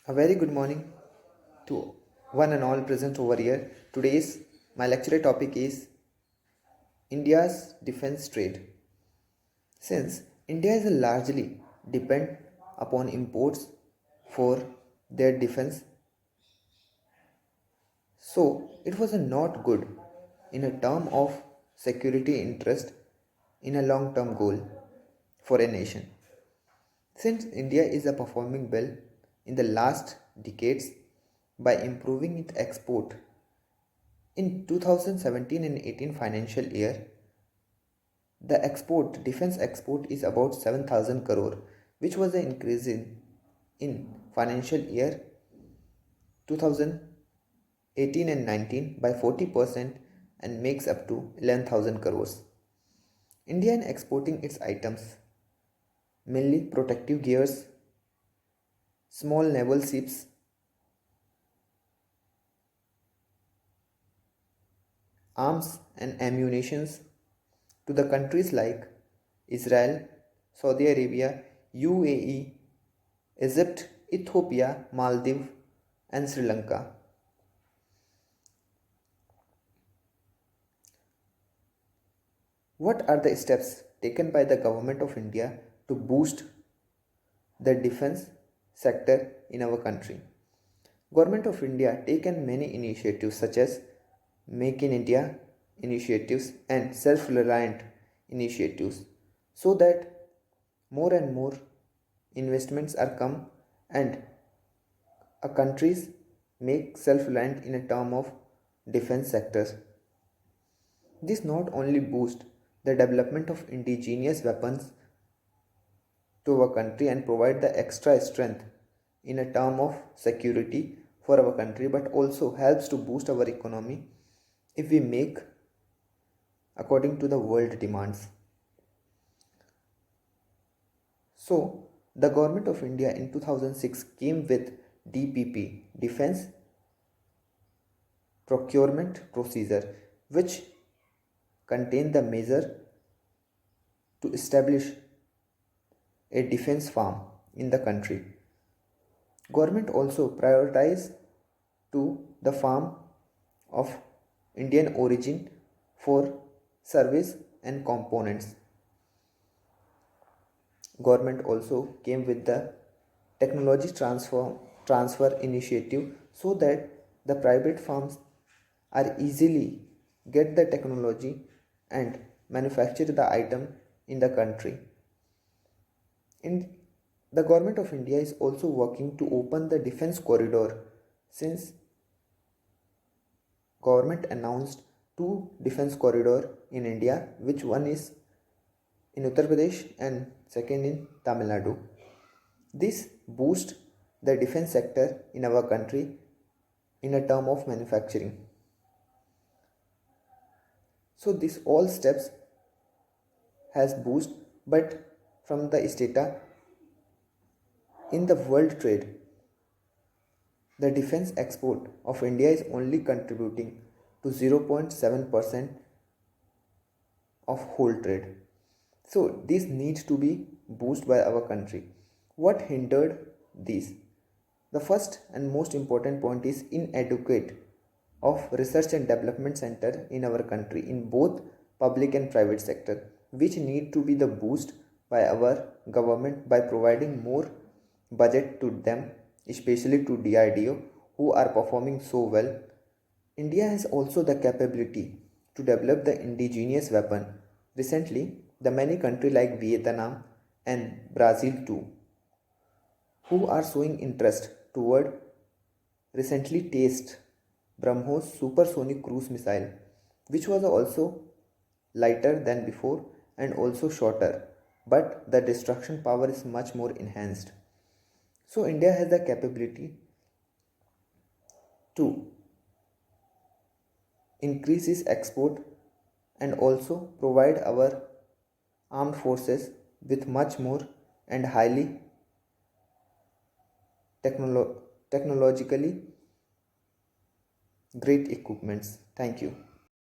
A very good morning to one and all present over here. Today's my lecture topic is India's defense trade. Since India is largely depend upon imports for their defense, so it was a not good in a term of security interest in a long-term goal for a nation. Since India is a performing well in the last decades by improving its export. In 2017 and 18 financial year, the defense export is about 7,000 crore, which was an increase in financial year 2018 and 19 by 40% and makes up to 11,000 crores. India is exporting its items, mainly protective gears, small naval ships, arms and ammunitions to the countries like Israel, Saudi Arabia, UAE, Egypt, Ethiopia, Maldives, and Sri Lanka. What are the steps taken by the government of India to boost the defense sector in our country? Government of India taken many initiatives such as Make in India initiatives and self-reliant initiatives so that more and more investments are come and a countries make self-reliant in a term of defense sectors. This not only boost the development of indigenous weapons to our country and provide the extra strength in a term of security for our country, but also helps to boost our economy if we make according to the world demands. So, the government of India in 2006 came with DPP, Defense Procurement Procedure, which contained the measure to establish a defense farm in the country. Government also prioritized to the farm of Indian origin for service and components. Government also came with the technology transfer initiative so that the private firms are easily get the technology and manufacture the item in the country. In the government of India is also working to open the defense corridor since government announced two defense corridor in India, which one is in Uttar Pradesh and second in Tamil Nadu. This boosts the defense sector in our country in a term of manufacturing. So these all steps has boost, but from the data in the world trade, the defense export of India is only contributing to 0.7% of whole trade. So this needs to be boosted by our country. What hindered this? The first and most important point is inadequate of research and development center in our country in both public and private sector, which need to be the boost by our government by providing more budget to them, especially to DRDO, who are performing so well. India has also the capability to develop the indigenous weapon. Recently, the many countries like Vietnam and Brazil too, who are showing interest toward recently test BrahMos supersonic cruise missile, which was also lighter than before and also shorter, but the destruction power is much more enhanced. So India has the capability to increase its export and also provide our armed forces with much more and highly technologically great equipments. Thank you.